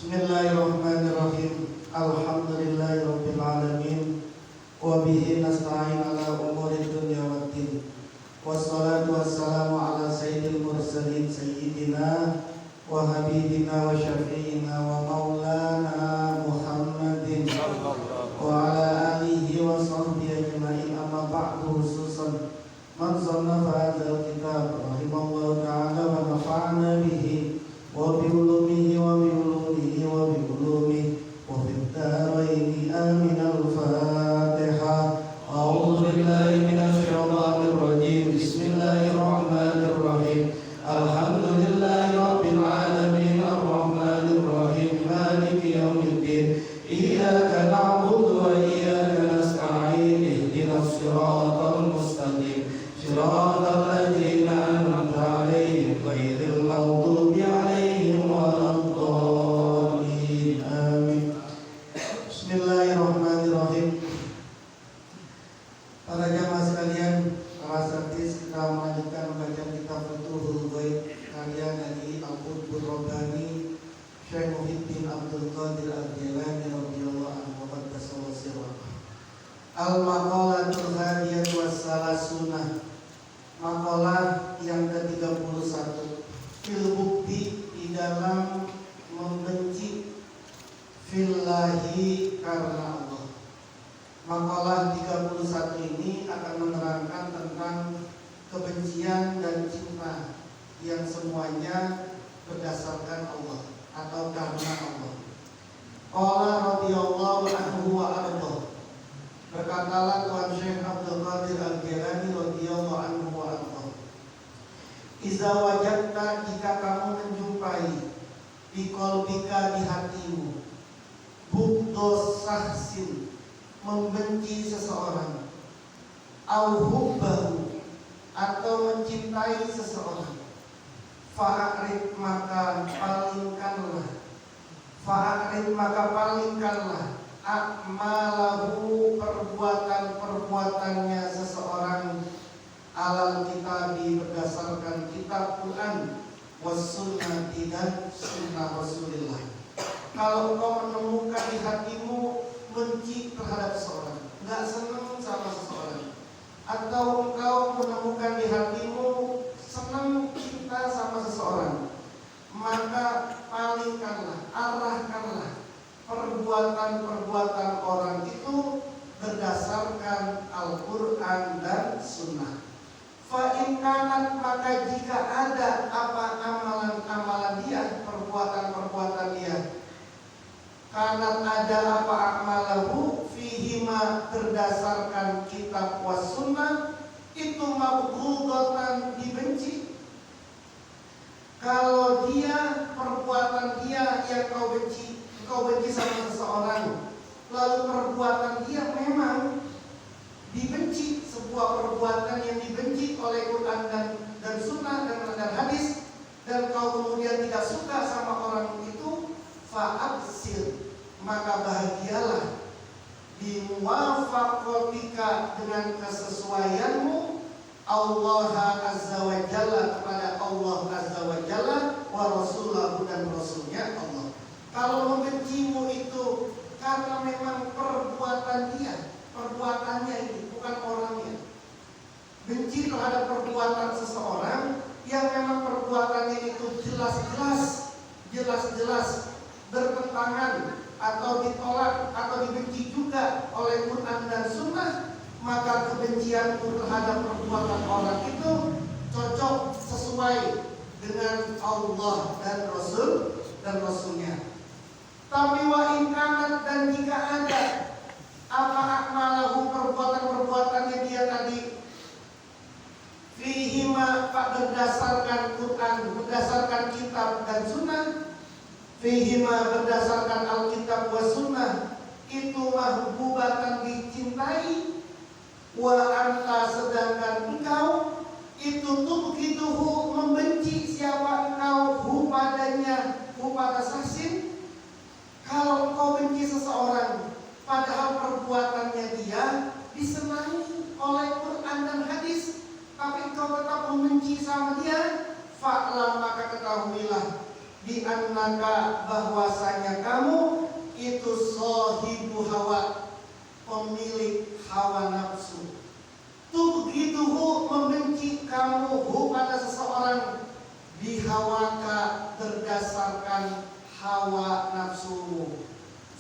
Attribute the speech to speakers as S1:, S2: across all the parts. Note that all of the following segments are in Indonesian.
S1: Bismillahirrahmanirrahim. Alhamdulillahirabbil alamin. Wa bihi nasta'in ala umuri dunya waddin. Wassalatu wassalamu ala sayyidil mursalin sayyidina wa habibina wa syafi'ina wa maulana Muhammadin wa ala alihi wa sahbihi ajma'in. Amma ba'du, khususan man zannafa hadzal kitab rahimallahu ta'ala wa nafa'ana bihi wa bi ulumihi wa bi ulumihi wa bi ulumihi wa fid daraini amin. Al-Fatihah. A'udzu billahi minasy syaithanir rajim. Bismillahirrahmanirrahim. Alhamdulillahi rabbil alamin arrahmanir rahim maliki yaumiddin. Iyyaka na'budu wa iyyaka nasta'in. Ihdinas siratal mustaqim. Siratal ladzina an'amta 'alaihim ghairil maghdubi 'alaihim waladdallin. Amin. Bismillahirrahmanirrahim. Para jamaah sekalian, para sartis, kita melanjutkan membaca kitab Futuhul Ghaib karya dari Al-Qutbur Rabbani Syekh Muhyiddin Abdul Qadir Al-Jilani radhiyallahu anhu wa qaddasallahu sirrahu. Al-Maqalatul Hadiyah was-Salasuna. Makalah yang ke-31, fil bukti, di dalam membenci, fillahi, karena Allah. Makalah 31 ini akan menerangkan tentang kebencian dan cinta yang semuanya berdasarkan Allah atau karena Allah. Qala radhiyallahu anhu wa arda. Berkatalah Tuan Syekh Abdul Qadir Al-Jilani radhiyallahu anhu wa arda. Iza wajadta, jika kamu menjumpai, di qalbika, di hatimu, bughdos sahsin, membenci seseorang, au hubbahu, atau mencintai seseorang, fa'arid, maka palingkanlah akmalahu, perbuatan-perbuatannya seseorang, alal kitabi, berdasarkan kitab Quran, was sunnati, dan sunnah Rasulullah. Kalau engkau menemukan di hatimu benci terhadap seseorang, nggak senang sama seseorang, atau engkau menemukan di hatimu senang cinta sama seseorang, maka palingkanlah, arahkanlah perbuatan-perbuatan orang itu berdasarkan Al-Quran dan Sunnah. Fa'in kanat, maka jika ada apa amalan-amalan dia, perbuatan-perbuatan dia, kanat ada apa amalahu, fihima, berdasarkan kitab was sunnah, itu mabghudatan, dibenci. Kalau dia, perbuatan dia yang kau benci sama seseorang, lalu perbuatan dia memang dibenci, sebuah perbuatan yang dibenci oleh Quran dan Sunnah dan hadis, dan kau kemudian tidak suka sama orang itu, fa'absir, maka bahagialah, bimuwafaqatika, dengan kesesuaianmu, Allah Azza wa Jalla, kepada Allah Azza wa Jalla, wa Rasulahu, dan Rasulnya Allah. Kalau membencimu itu karena memang perbuatan dia, perbuatannya ini, bukan orangnya. Benci terhadap perbuatan seseorang yang memang perbuatannya itu jelas-jelas bertentangan atau ditolak atau dibenci juga oleh Quran dan Sunnah, maka kebencianku terhadap perbuatan orang itu cocok, sesuai dengan Allah dan Rasulnya. Tapi wa in kanat, dan jika ada apa akmalahu, perbuatan-perbuatannya dia tadi, fihima, berdasarkan Quran, berdasarkan kitab dan Sunnah, fihima, berdasarkan Alkitab wa Sunnah, itu mahbubatan, dicintai, wa anta, sedangkan engkau itu tubghiduhu, membenci siapa engkau, hu padanya, hu pada sahsin. Kalau engkau benci seseorang padahal perbuatannya dia disenangi oleh Quran dan hadis, tapi engkau tetap membenci sama dia, fa'lam, maka ketahuilah, bi annaka bahwasanya kamu itu sahibu hawa, pemilik hawa nafsu. Tubghiduhu membenci kamu hu pada seseorang, bihawaka berdasarkan hawa nafsumu.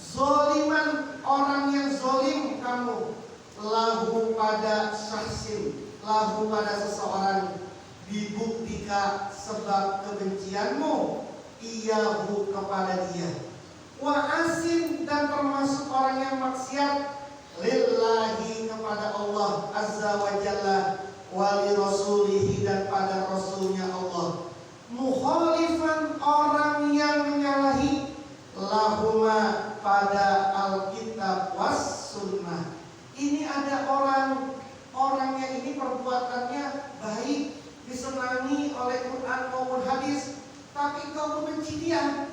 S1: Zoliman orang yang zolim kamu, lahu pada syahsin, lahu pada seseorang, bibuktika sebab kebencianmu, iyahu kepada dia. Wa asin dan termasuk orang yang maksiat, lillahi kepada Allah azza wa jalla, wali rasulihi dan pada rasulnya Allah. Mukhalifan orang yang menyalahi, lahuma pada Alkitab was sunnah. Ini ada orangnya ini perbuatannya baik, disenangi oleh Quran maupun hadis, tapi kau membenci dia.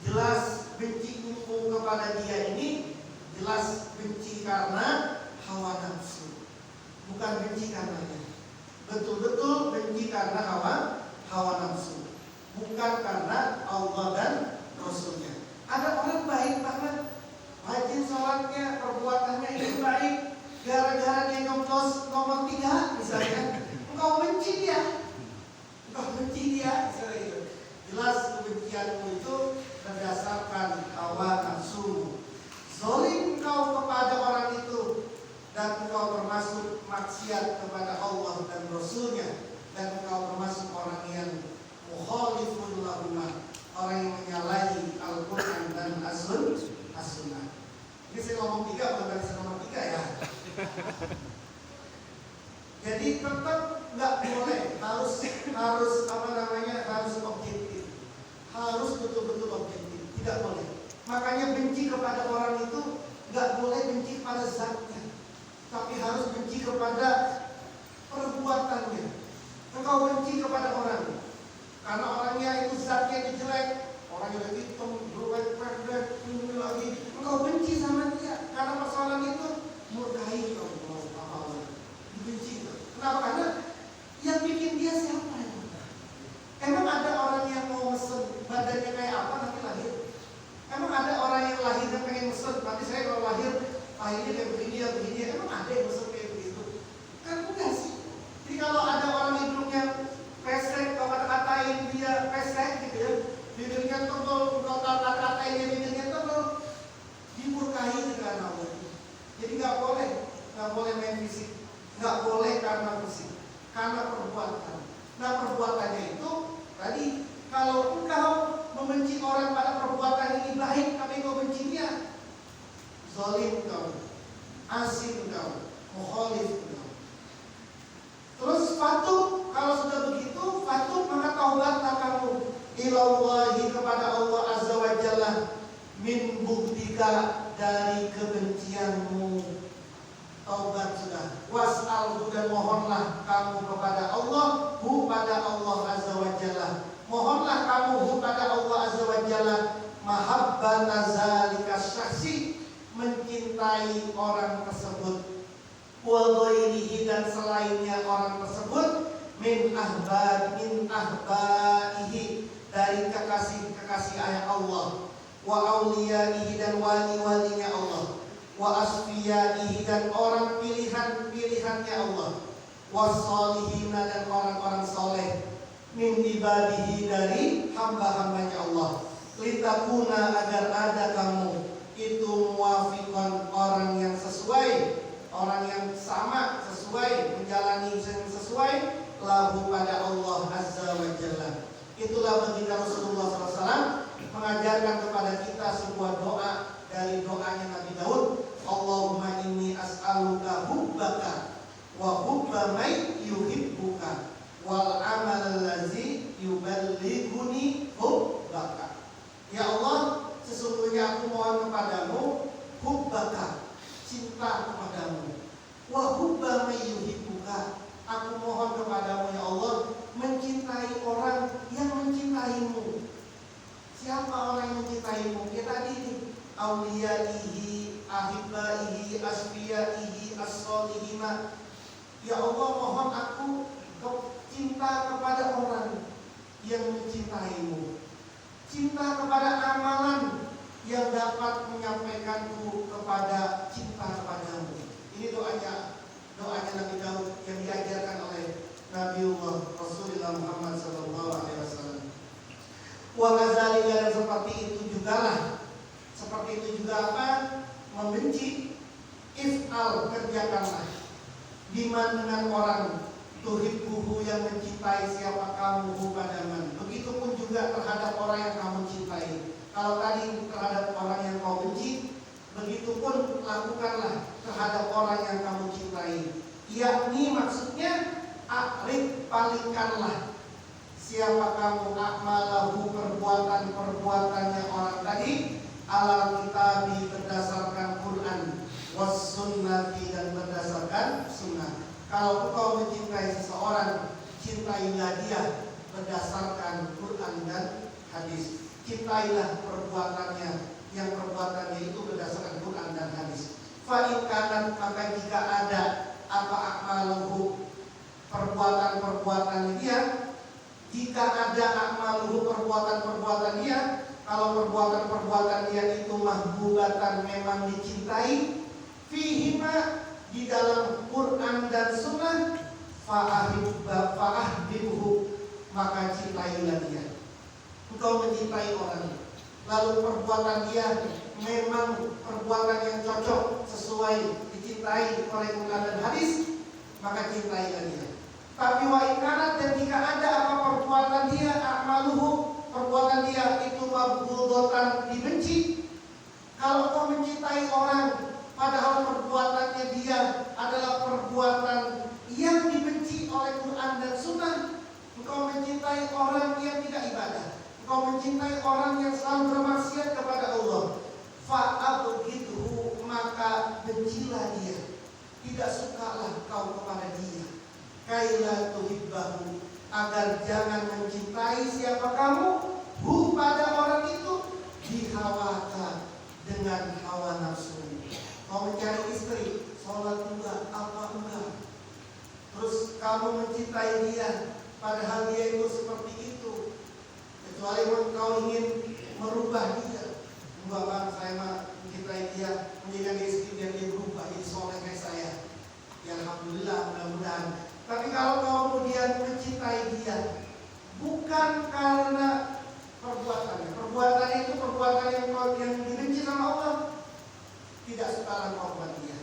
S1: Jelas bencimu kepada dia ini jelas benci karena hawa nafsu, bukan benci karenanya. Betul-betul benci karena hawa nafsu, bukan karena Allah dan Rasulnya. Ada orang baik banget, rajin sholatnya, perbuatannya itu baik, gara-gara dia nyoblos nomor 3 misalnya, engkau benci dia, misalnya itu. Jelas kebencianmu itu berdasarkan hawa nafsu. Zolim kau kepada orang itu, dan engkau termasuk maksiat kepada Allah dan Rasulnya, dan engkau termasuk orang yang mukhalifun lahumah, orang yang menyalahi Al-Quran dan As-Sunnah. Ini saya ngomong 3 bukan dari saya ngomong 3 ya. Jadi tetap nggak boleh, harus objektif, harus betul-betul objektif, tidak boleh. Makanya benci kepada orang itu nggak boleh benci pada zatnya, tapi harus benci kepada perbuatannya. Engkau benci kepada orang karena orangnya itu zatnya itu jelek, orangnya hitam, jelek, pendek, ini lagi. Engkau benci sama dia karena persoalan itu murkai kau mau apa-apa, dibenci. Kenapa? Karena yang bikin dia siapa ya? Emang ada orang yang mau mesen badannya kayak apa nanti lahir? Emang ada orang yang lahirnya pengen mesen, nanti saya kalau lahir lahirnya kayak begini ya begini? Emang ada yang mesen kayak begitu? Kan enggak sih. Jadi kalau ada orang hidungnya pesek, kau kata-katain dia pesek gitu ya, bibirnya tebal, kau kata-katain dia bibirnya tebal, dimurkai dengan Allah. Jadi nggak boleh main fisik, nggak boleh karena fisik, karena perbuatan. Nah perbuatannya itu tadi, kalau engkau membenci orang pada perbuatan ini baik, tapi kau benci dia, zalim kau, asin kau, mukhalif kau. Terus fatub, kalau sudah begitu fatub, maka taubatlah kamu ilallahi kepada Allah azza wa jalla, min buktika dari kebencianmu. Taubat sudah, was'alhu dan mohonlah kamu kepada Allah, hu pada Allah azza wa jalla. Mohonlah kamu hu pada Allah azza wa jalla, mahabbata zalika syahsi, mencintai orang tersebut, wa ghairihi dan selainnya orang tersebut, min ahbaihi dari kekasih ayah Allah, wa auliyaihi dan wali-walinya Allah, wa asfiyaihi dan orang pilihan-pilihannya Allah, wasolihina dan orang-orang soleh, min ibadihi dari hamba-hambanya Allah, litakuna agar ada kamu itu muwafiqan orang yang sesuai, orang yang sama, sesuai, menjalani yang sesuai, lahu pada Allah azza wa jalla. Itulah baginda Rasulullah SAW mengajarkan kepada kita sebuah doa dari doanya Nabi Daud, Allahumma inni as'aluka hubbaka wa hubba may yuhibbuka wal amal allazi yuballighuni hubbaka. Ya Allah, sesungguhnya aku mohon kepadamu hubbaka, cinta kepadamu, wa hubba may yuhibbuka, aku mohon kepadamu ya Allah mencintai orang yang mencintaimu. Siapa orang yang mencintaimu? Ya tadi ini, auliyaihi, ahibaihi, asfiyaihi, as-solihina. Ya Allah, mohon aku cinta kepada orang yang mencintaimu. cinta kepada amalan yang dapat menyampaikanku kepada cinta kepadamu. Ini doanya Nabi Daud yang diajarkan oleh Nabiullah Rasulullah Muhammad SAW. Wa kadzalika, dan seperti itu juga apa? Membenci. If'al, kerjakanlah. Biman, dengan orang tuhibbuhu, yang mencintai siapa kamu padaman. Begitupun juga terhadap orang yang kamu cintai. Kalau tadi terhadap orang yang kau benci, begitupun lakukanlah terhadap orang yang kamu cintai. Yakni maksudnya akrib, palingkanlah siapa kamu akmalahu, perbuatannya orang tadi, ala kitabi, berdasarkan Quran, was sunnati, dan berdasarkan sunnah. Kalau engkau mencintai seseorang, cintailah dia berdasarkan Quran dan hadis. Cintailah perbuatannya, yang perbuatannya itu berdasarkan Quran dan hadis. Fa in kana, maka jika ada apa akmaluhu, perbuatan-perbuatan dia, jika ada akmaluhu, perbuatan-perbuatan dia, kalau perbuatan-perbuatan dia itu mahbubatan, memang dicintai, fihima, di dalam Quran dan Sunnah, fa'ahbibhu, maka cintailah dia. Engkau mencintai orang, lalu perbuatan dia memang perbuatan yang cocok, sesuai, dicintai oleh Quran dan hadis, maka cintailah dia. Tapi wa ikanat, dan jika ada apa perbuatan dia, akmaluhu, perbuatan dia itu mabghudatan, dibenci. Kalau kau mencintai orang, padahal perbuatannya dia adalah perbuatan yang dibenci oleh Quran dan Sunnah, engkau mencintai orang yang tidak ibadah, engkau mencintai orang yang selalu bermaksiat kepada Allah, fa'abghidhu, maka bencilah dia, tidak sukalah kau kepada dia, kaila tuhibbahu, agar jangan mencintai siapa kamu, hu, pada orang itu, dihawaka, dengan hawa nafsu. Kau mencari istri, sholat enggak, apa enggak, terus kamu mencintai dia, padahal dia itu seperti itu, kecuali kau ingin merubah dia. Enggak bang, saya mah mencintai dia, menjadikan istri dan dia berubah jadi soleh kayak saya. Ya alhamdulillah, mudah-mudahan. Tapi kalau kau kemudian mencintai dia bukan karena perbuatannya itu perbuatan yang dibenci sama Allah, tidak sukalah kau buat dia,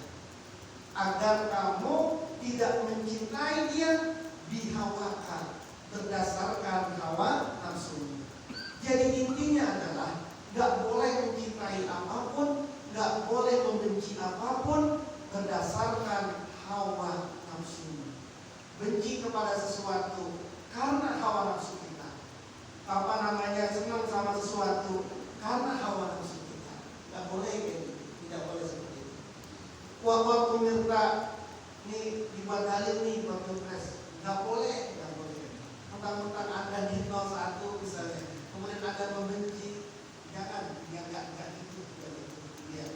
S1: agar kamu tidak mencintai dia bihawaka, berdasarkan hawa nafsu. Jadi intinya adalah gak boleh mencintai apapun, gak boleh membenci apapun berdasarkan hawa nafsu. Benci kepada sesuatu karena hawa nafsu kita, senang sama sesuatu karena hawa nafsu kita, gak boleh gitu. Tidak boleh seperti itu. Waktu minta nih dibuat dalil nih buat pilpres, nggak boleh. Mentang-mentang ada di 01 misalnya, kemudian ada membenci, jangan, nggak gitu. Ya.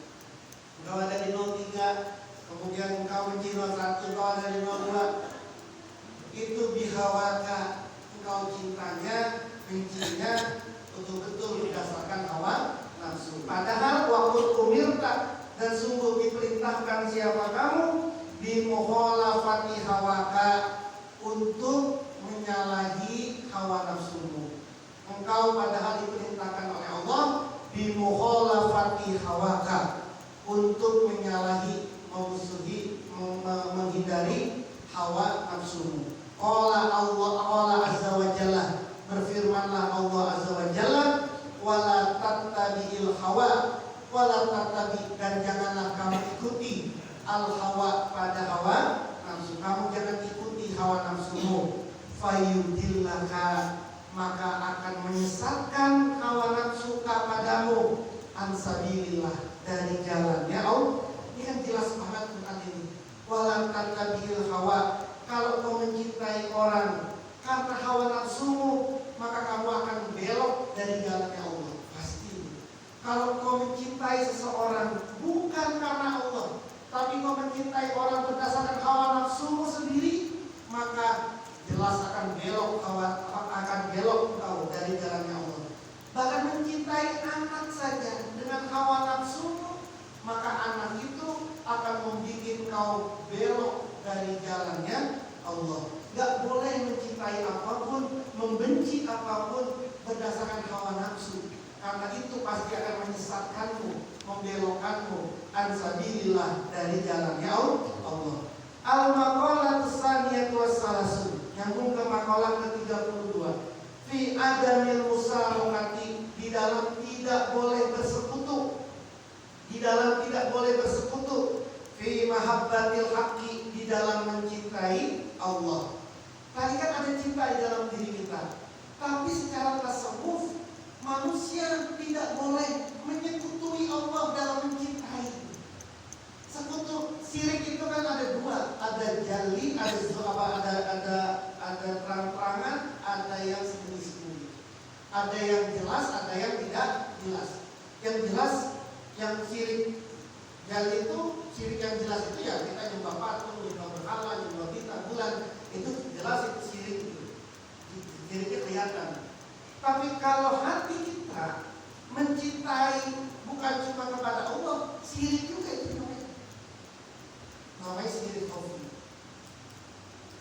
S1: Engkau ada di 03, kemudian engkau benci 01, engkau ada di 02, itu bihawaka, engkau cintanya, bencinya betul-betul berdasarkan hawa nafsu. Padahal waktu umirta, dan sungguh diperintahkan siapa kamu, bimukhalafati hawaka, untuk menyalahi hawa nafsumu. Engkau padahal diperintahkan oleh Allah bimukhalafati hawaka, untuk menyalahi, memusuhi, menghindari hawa nafsumu. Qala Allah, qala azza wa jalla, berfirmanlah Allah azza wa jalla, wala tattabi'il hawa, wala tattabi, dan janganlah kamu ikuti al hawa, pada hawa nafsu. Kamu jangan ikuti hawa nafsumu, fayudillaka, maka akan menyesatkan hawa nafsu kepadamu, ansabilillah, dari jalannya Allah. Ini kan jelas banget Quran ini. Wala tattabi'il hawa, kalau kau mencintai orang karena hawa nafsumu, maka kamu akan belok dari jalannya Allah, pasti. Kalau kau mencintai seseorang bukan karena Allah, tapi kau mencintai orang berdasarkan hawa nafsumu sendiri, maka jelas akan belok kau dari jalannya Allah. bahkan mencintai anak saja dengan hawa nafsumu, maka anak itu akan membuat kau belok dari jalannya Allah. Gak boleh mencintai apapun, membenci apapun berdasarkan hawa nafsu, karena itu pasti akan menyesatkanmu, membelokkanmu ansabilillah dari jalannya Allah. Al-maqalatu tsaniyatu wassalasun, nyambung ke makalah ke-32. Fi adamil musyarakati, di dalam tidak boleh bersekutu, di dalam tidak boleh bersekutu. Fi mahabbatil haqqi, di dalam mencintai Allah. Tadi kan ada cinta di dalam diri kita, tapi secara tasawuf manusia tidak boleh menyekutui Allah dalam mencintai. Sekutu syirik itu kan ada dua, ada jali, ada terang-terangan, ada yang sembunyi-sembunyi. Ada yang jelas, ada yang tidak jelas. Yang jelas, yang syirik jali itu, syirik yang jelas itu ya kita nyembah patung, nyembah berhala, nyembah bintang, bulan, itu jelas itu syirik itu. Syiriknya kelihatan. Tapi kalau hati kita mencintai bukan cuma kepada Allah, syirik juga itu namanya syirik khafi.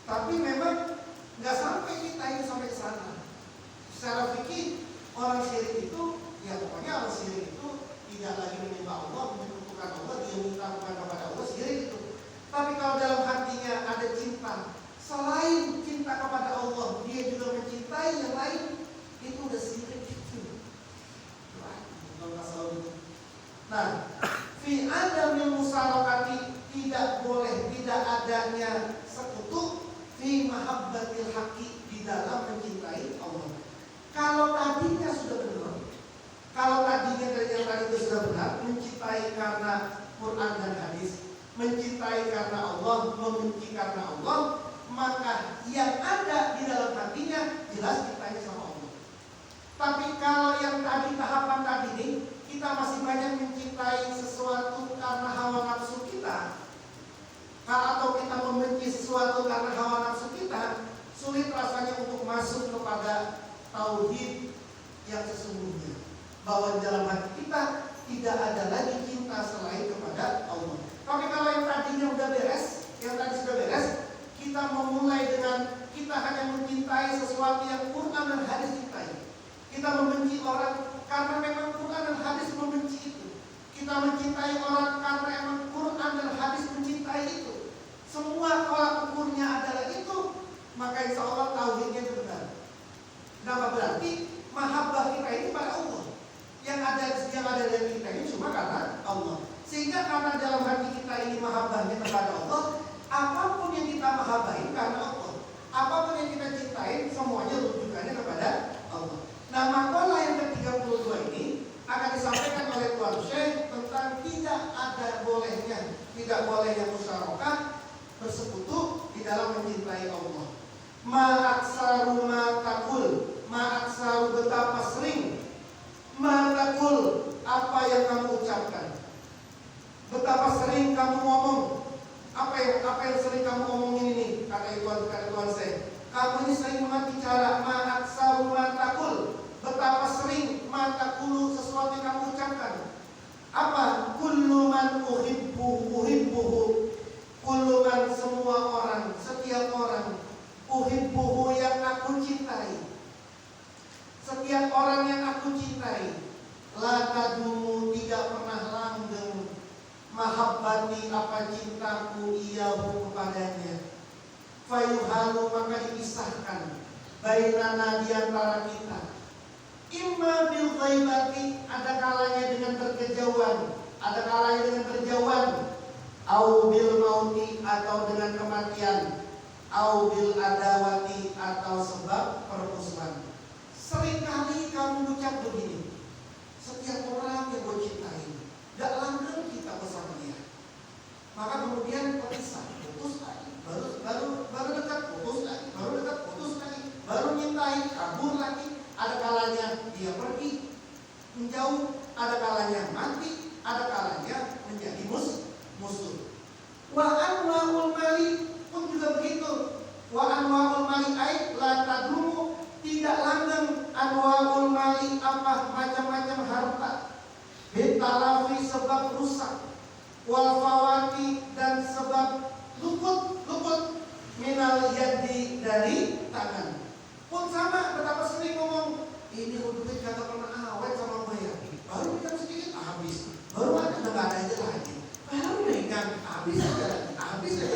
S1: Tapi memang nggak sampai kita ini sampai ke sana. Secara fikih orang syirik itu, ya pokoknya orang syirik itu tidak lagi menyembah Allah, menyekutukan Allah, dia minta bukan kepada Allah, syirik itu. Tapi kalau dalam hatinya ada cinta, selain cinta kepada Allah, dia juga mencintai yang lain, itu udah syirik itu. Nah, fi adamil musyarakati, tidak boleh, tidak adanya sekutu, fi mahabbatil haqqi, di dalam mencintai Allah. Kalau tadinya sudah benar, kalau tadinya dari yang tadi itu sudah benar, mencintai karena Quran dan hadis, mencintai karena Allah, membenci karena Allah, maka yang ada di dalam hatinya jelas cintanya sama Allah. Tapi kalau yang tadi tahapan tadi ini, kita masih banyak mencintai sesuatu karena hawa nafsu kita, atau kita membenci sesuatu karena hawa nafsu kita, sulit rasanya untuk masuk kepada tauhid yang sesungguhnya, bahwa di dalam hati kita tidak ada lagi cinta selain kepada Allah. Tapi kalau yang tadinya udah beres, yang tadi sudah beres, kita memulai dengan kita hanya mencintai sesuatu yang Quran dan hadis cintai. Kita membenci orang karena memang Quran dan hadis membenci itu. Kita mencintai orang karena memang Quran dan hadis mencintai itu. Semua tolak ukurnya adalah itu, maka insya Allah tauhidnya itu benar. Kenapa? Berarti mahabbah kita ini pada Allah. Yang ada dari kita ini cuma karena Allah. Sehingga karena dalam hati kita ini mahabbahnya kepada Allah, apapun yang kita mahabbahin karena Allah, apapun yang kita cintain semuanya rujukannya kepada Allah. Nah, makalah yang ke-32 ini akan disampaikan oleh Tuan Syekh tentang tidak ada bolehnya, tidak bolehnya musyarakah, bersekutu di dalam mencintai Allah. Ma'aksaru ma'takul, ma'aksaru betapa sering, ma'takul apa yang kamu ucapkan, betapa sering kamu ngomong, apa yang sering kamu ngomongin ini, kata Tuan Syekh. Kamu ini sering bicara, ma'aksaru ma'takul, betapa sering ma'takulu sesuatu yang kamu ucapkan. Apa? Kullu man uhibbuhu, kullu man semua orang, setiap orang, uhibbuhu yang aku cintai, setiap orang yang aku cintai, la tadumu tidak pernah langgeng, mahabbati apa cintaku iyahu kepadanya, fayuhalu maka dipisahkan, bainana di antara kita, imma bil ghaibati ada kalanya dengan berkejauhan, ada kalanya dengan berjauhan, au bil mauti atau dengan kematian, au bil adawati atau sebab permusuhan. Seringkali kamu ucap begini, setiap orang yang gue cintai, gak langgeng kita bersama dia, maka kemudian terpisah, putus lagi, baru dekat, putus lagi, baru dekat, putus lagi, baru nyintai, kabur lagi. Ada kalanya dia pergi menjauh, ada kalanya mati, ada kalanya menjadi musuh. Wa anwa'ul mali pun juga begitu. Wa anwa'ul mali ay la tadumu tidak langgeng anwaul mali, apa macam-macam harta, bitalafi sebab rusak, wal fawati dan sebab luput minal yadi dari tangan. Pun sama, betapa sering ngomong ini duit kagak pernah awet sama gue ya. Baru minum sedikit habis, baru ada udah nggak ada aja lagi. Baru megang habis aja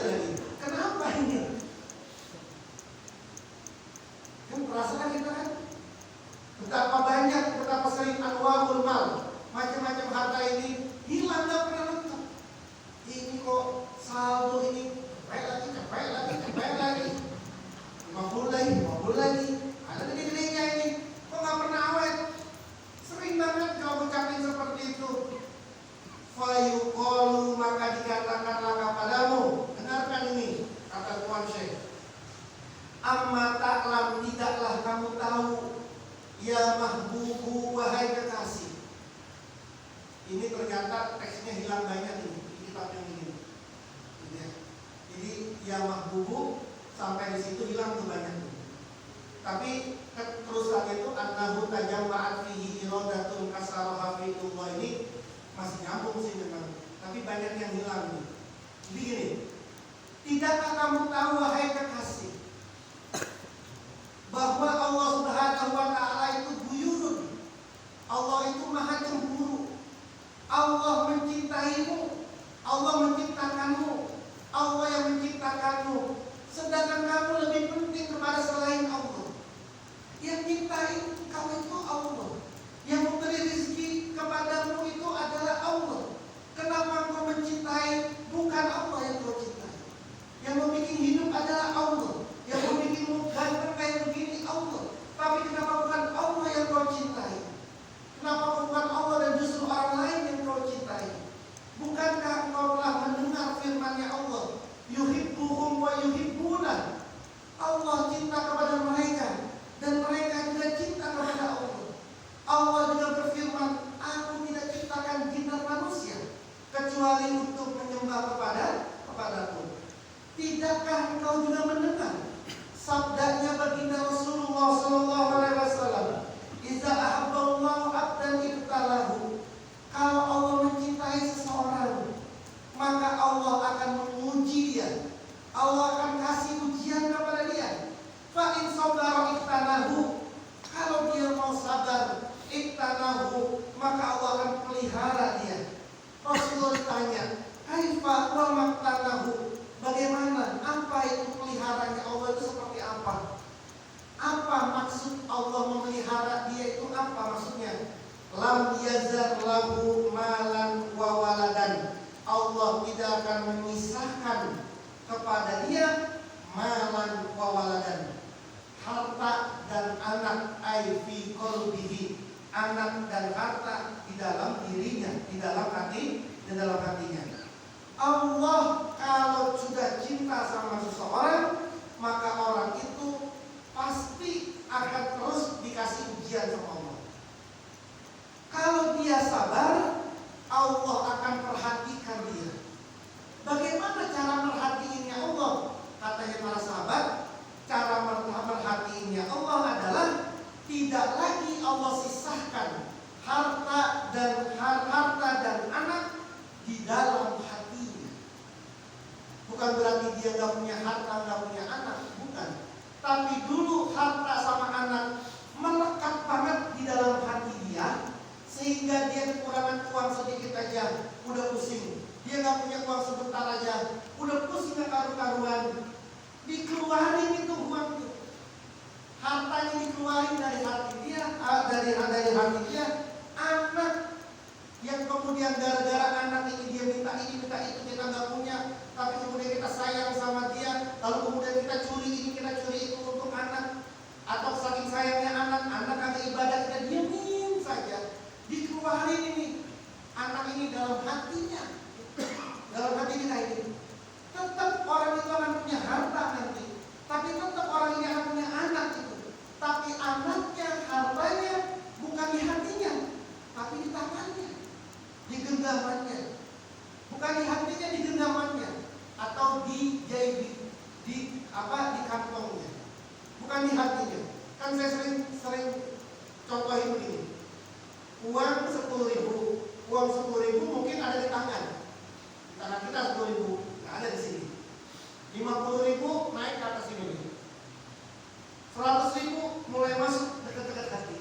S1: lagi. Kenapa ini? Kan perasaan kita kan betapa banyak, betapa sering anwaul mal, macam-macam harta ini hilang, nggak pernah lengkap. Ini kok saldo ini capek lagi 50 lagi ada gede-gedenya ini, kok nggak pernah awet. Sering banget kau ucapin seperti itu. Fayuqalu, maka dikatakanlah kepadamu, dengarkan ini kata Tuan Syekh, amma ta'lam, tidaklah kamu tahu, ya mahbubu, wahai kekasih. Ini ternyata teksnya hilang banyak ini di kitab yang ini. Jadi ya mahbubu sampai di situ hilang tuh banyak. Tapi terus lagi itu annahu tajamma'at fihi iradatul kasaraha fi Allah, ini masih nyambung sih memang. Tapi banyak yang hilang nih. Jadi gini, tidakkah kamu tahu wahai kekasih, bahwa Allah Subhanahu wa taala itu buyurun. Allah itu maha cemburu. Allah mencintaimu. Allah menciptakanmu. Allah yang menciptakanmu. Sedangkan kamu lebih penting kepada selain Allah. Yang cintai kamu itu Allah. Yang memberi rezeki kepadamu itu adalah Allah. Kenapa engkau mencintai bukan Allah yang kau cintai? Yang membuat hidup adalah Allah. Yang membuatmu ganteng kayak begini Allah. Tapi kenapa bukan Allah yang kau cintai? Kenapa bukan Allah dan justru orang lain yang kau cintai? Bukankah engkau telah mendengar firman-Nya Allah? Yuhibbuhum wa yuhibbuna. Allah cinta kepada mereka dan mereka juga cinta kepada Allah. Allah juga berfirman, aku tidak ciptakan jin dan manusia kecuali untuk menyembah kepadaku. Tidakkah engkau juga mendengar sabdanya baginda Rasulullah sallallahu alaihi wasallam, "Idza ahabballahu 'abdan ibtalahu." Kalau Allah mencintai seseorang, maka Allah akan menguji dia. Allah akan kasih ujian kepada dia. Fa in sabara iktanahu. Kalau dia mau sabar, iktanahu, maka Allah akan pelihara dia. Rasulullah ditanya, "Kaifa wa maktanahu?" Bagaimana? Apa itu peliharanya Allah itu seperti apa? Apa maksud Allah memelihara dia itu, apa maksudnya? Lam yazar lahu malan wa waladan. Allah tidak akan memisahkan kepada dia malan wa waladan, harta dan anak, ai fi qalbihi, anak dan harta di dalam dirinya, di dalam hatinya. Allah kalau sudah cinta sama seseorang, maka orang itu pasti akan terus dikasih ujian sama Allah. Kalau dia sabar, Allah akan perhatikan dia. Bagaimana cara merhatiinnya Allah? Katanya para sahabat, cara merhatiinnya Allah adalah tidak lagi Allah sisahkan harta dan anak di dalam hatinya. Bukan berarti dia nggak punya harta, nggak punya anak, bukan. Tapi dulu harta sama anak melekat banget di dalam hati dia, sehingga dia kekurangan uang sedikit aja udah pusing. Dia nggak punya uang sebentar aja udah pusing, nggak karu-karuan. Dikeluarin itu uang itu, hartanya dikeluarin dari hati dia, dari hati dia. Anak yang kemudian gara-gara anak ini dia minta ini minta itu, kita nggak punya, tapi kemudian kita sayang sama dia, lalu kemudian kita curi ini kita curi itu untuk anak, atau saking sayangnya anak agak ibadah kita diamin saja. Dikeluarin ini anak ini dalam hatinya, dalam hati kita ini. Tetap orang itu akan punya harta nanti, tapi tetap orang ini akan punya anak itu. Tapi anaknya, hartanya bukan di hatinya, tapi di tangannya, di genggamannya. Bukan di hatinya, di genggamannya, atau di kantongnya. Bukan di hatinya. Kan saya sering
S2: Contohin begini, uang 10.000, uang 10.000 mungkin ada di tangan kita 10.000, nggak ada di sini. 50.000 naik ke atas sini nih. 100.000 mulai masuk dekat-dekat hati.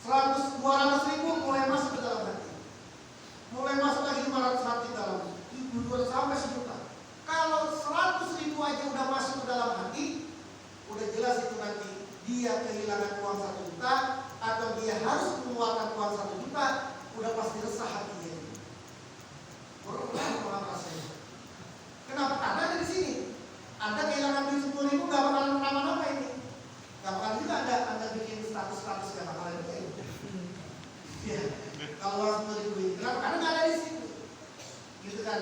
S2: 200.000 mulai masuk ke dalam hati. Mulai masuk lagi 500 hati dalam, 200 sampai 1 juta. Kalau 100.000 aja udah masuk ke dalam hati, udah jelas itu nanti dia kehilangan uang 1 juta atau dia harus mengeluarkan uang 1 juta, udah pasti resah hatinya. Berat rasanya. Kenapa? Karena ada di sini. Anda kehilangan duit 10.000 nggak bakalan nama-nama ini. Nggak bakalan juga Anda bikin status-status nggak bakalan itu. Ya, kalau uang 10.000 ini. Kenapa? Karena nggak ada di situ. Gitu kan.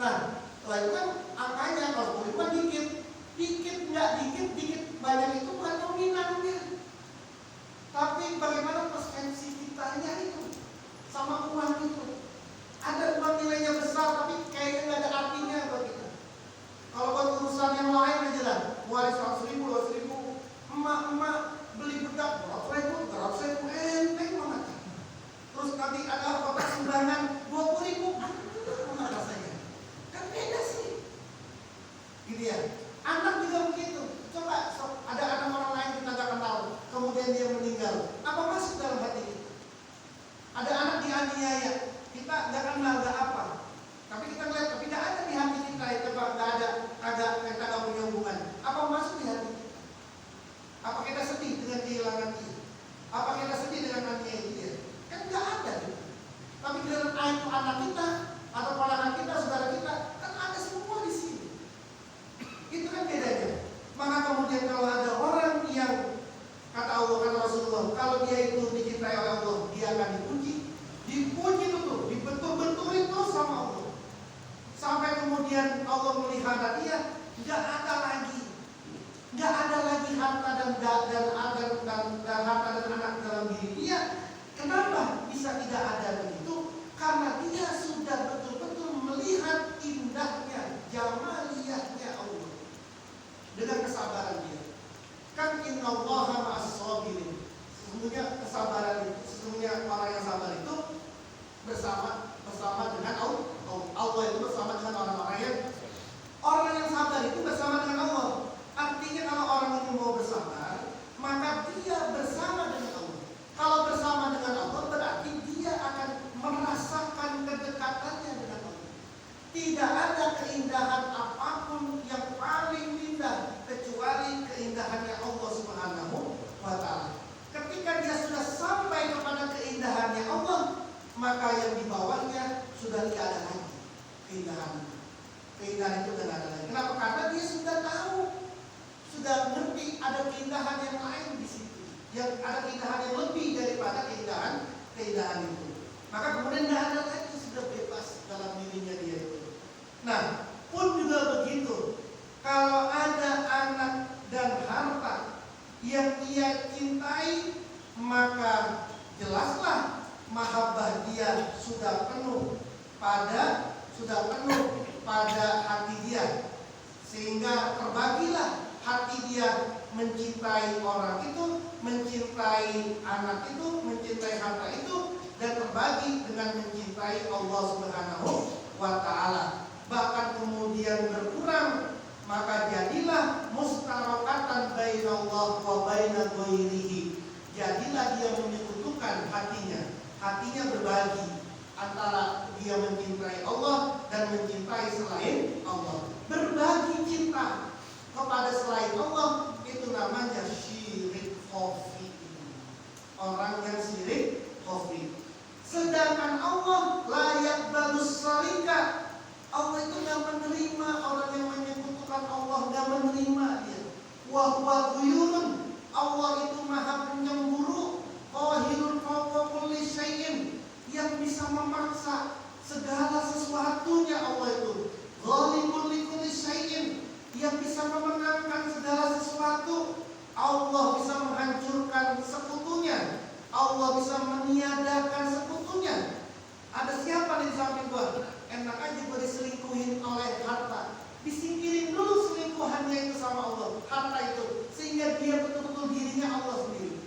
S2: Nah, setelah itu kan angkanya kalau 10.000 kan dikit. Dikit banyak itu bukan nominalnya. Tapi bagaimana persepsi kitanya itu sama uang itu. Ada uang nilainya besar tapi kayaknya nggak ada artinya buat kita. Kalau buat urusan yang lain aja lah, waris 100.000, 200.000, emak beli bedak 200.000, enteng banget. Terus nanti ada apa sumbangan 20.000, mana rasanya? Kan beda sih. Gitu ya. Anak juga begitu. Coba ada anak orang lain kita nggak kenal, kemudian dia meninggal, apa masuk dalam hati kita? Ada anak dianiaya, kita nggak kenal nggak apa, tapi kita ngeliat, tapi nggak ada di hati kita, itu nggak ada, kita nggak punya hubungan. Apa masuk di hati kita? Apa kita sedih dengan kehilangan dia? Apa kita sedih dengan aniaya dia? Kan nggak ada gitu. Tapi dalam itu anak kita atau ponakan kita, saudara kita, kan ada semua di sini. Itu kan bedanya. Maka kemudian kalau ada orang yang kata Allah, kata Rasulullah, kalau dia itu dicintai oleh Allah, dia akan dipuji betul, dibetul-betulin terus sama Allah. Sampai kemudian Allah melihara dia, nggak ada lagi harta dan harta dan anak dalam diri dia. Kenapa bisa tidak ada begitu? Karena dia sudah betul-betul melihat indahnya, jamaliyahnya Allah dengan kesabaran dia. Kan innallaha ma'as-sabirin. Sesungguhnya orang yang sabar itu bersama dengan Allah. Allah itu bersama dengan orang yang sabar itu bersama dengan Allah. Artinya kalau orang itu mau bersabar, maka dia bersama dengan Allah. Kalau bersama dengan Allah berarti dia akan merasakan kedekatannya dengan Allah. Tidak ada keindahan apapun yang paling indah kecuali keindahannya Allah Subhanahu wa Ta'ala. Ketika dia sudah sampai kepada keindahannya Allah, maka yang di bawahnya sudah tidak ada lagi keindahan. Keindahan itu tidak ada lagi. Kenapa? Karena dia sudah tahu, sudah ngerti ada keindahan yang lain di situ, yang ada keindahan yang lebih daripada keindahan itu. Maka kemudian tidak ada lagi, sudah bebas dalam dirinya dia itu. Nah, pun juga begitu. Kalau ada anak dan harta yang ia cintai, maka jelaslah mahabbah dia sudah penuh pada hati dia, sehingga terbagilah hati dia mencintai orang itu, mencintai anak itu, mencintai harta itu, dan terbagi dengan mencintai Allah Subhanahu wa Ta'ala. Bahkan kemudian berkurang, maka jadilah mustarokatan bainallah wa baina ghairihi. Jadilah dia menyekutukan hatinya berbagi antara dia mencintai Allah dan mencintai selain Allah. Berbagi cinta kepada selain Allah itu namanya syirik khafi. Orang yang syirik khafi. Sedangkan Allah layak balus syarika. Allah itu gak menerima orang yang menyekutukan Allah, gak menerima dia. Wa huwa ghuyurun. Allah itu maha penyemburu, qahirun fawqa kulli syai'in, yang bisa memaksa segala sesuatunya. Allah itu ghalibun li kulli syai'in, yang bisa memenangkan segala sesuatu. Allah bisa menghancurkan sekutunya, Allah bisa meniadakan sekutunya. Ada siapa di samping gua? Enak aja gue diselingkuhin oleh harta. Disingkirin dulu selingkuhannya itu sama Allah, harta itu, sehingga dia betul-betul dirinya Allah sendiri.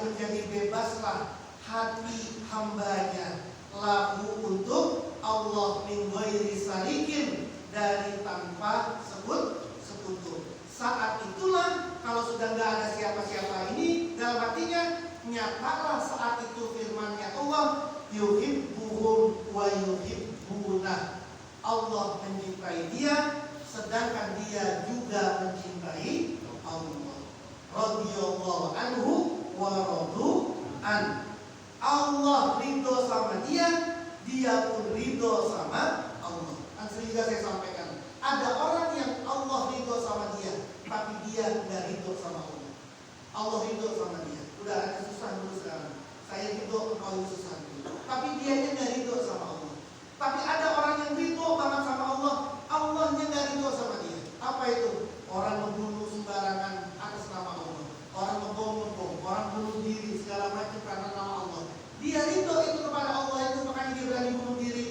S2: yang menjadi bebaslah hati hambanya lahu untuk Allah min ghairi sarikin, dari tanpa sekutu. Saat itulah kalau sudah nggak ada siapa-siapa ini, dalam artinya nyatalah saat itu firman-Nya Allah, yuhibbuhum wa yuhibbuna. Allah mencintai dia, sedangkan dia juga mencintai Allah. Radhiyallahu anhu wa radu an. Allah ridho sama dia, dia pun ridho sama Allah. Dan sehingga saya sampaikan, ada orang yang Allah ridho sama dia, tapi dia nggak ridho sama Allah. Allah ridho sama dia. Udah ada susah dulu sekarang. Saya ridho, engkau susah dulu. Tapi dia nggak ridho sama Allah. Tapi ada orang yang ridho banget sama Allah, Allahnya nggak ridho sama dia. Apa itu? Orang membunuh sembarangan atas nama Allah, orang membom, orang bunuh diri segala macam karena nama Allah. Dia ridho itu kepada Allah, itu makanya dia berani bunuh diri.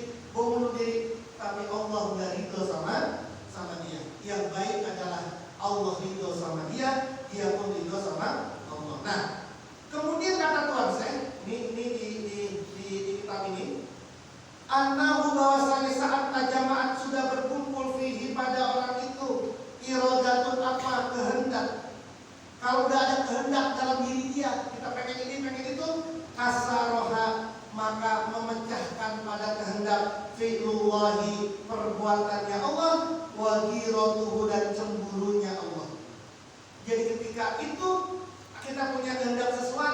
S2: Tapi Allah nggak ridho sama dia. Yang baik adalah Allah ridho sama dia pun ridho sama Allah. Nah, kemudian kata Tuhan saya, ini di kitab ini, annahu bahwasanya saat jamaat sudah berkumpul fihi pada orang itu, iradatun apa kehendak. Kalau udah ada kehendak dalam diri dia, kita pengen ini, pengen itu, kasaroha, maka memecahkan pada kehendak fi'lullahi, perbuatannya Allah, wa ghiratuhu, dan cemburunya Allah. Jadi ketika itu kita punya kehendak sesuatu,